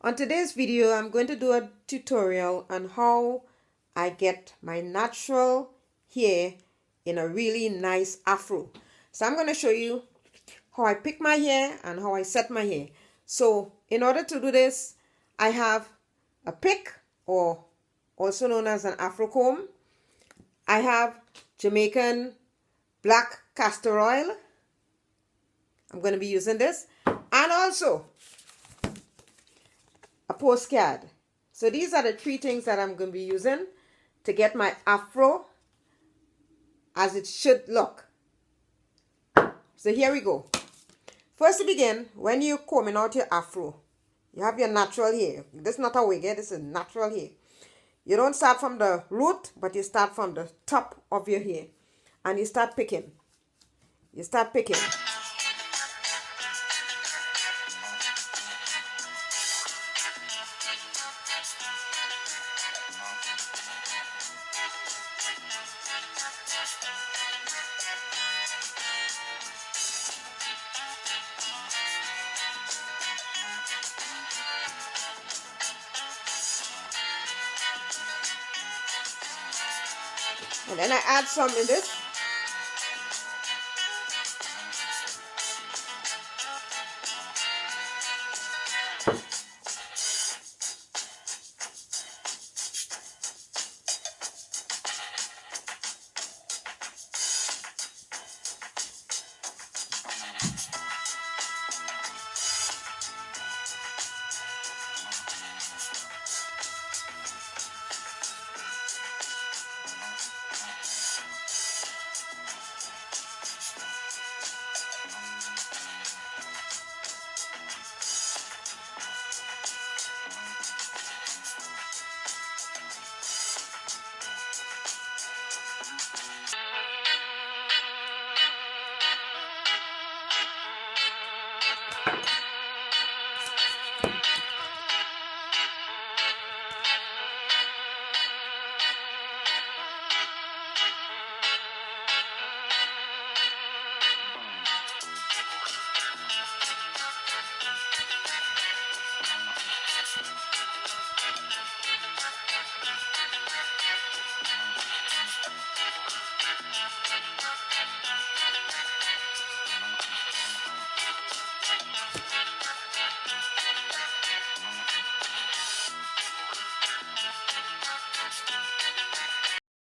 On today's video, I'm going to do a tutorial on how I get my natural hair in a really nice afro. So I'm going to show you how I pick my hair and how I set my hair. So in order to do this, I have a pick, or also known as an afro comb. I have Jamaican black castor oil. I'm going to be using this. And also a postcard. So these are the three things that I'm going to be using to get my afro as it should look. So here we go. First to begin, when you're combing out your afro, you have your natural hair. This is not a wig, this is natural hair. You don't start from the root, but you start from the top of your hair. And you start picking. You start picking. And then I add some in this.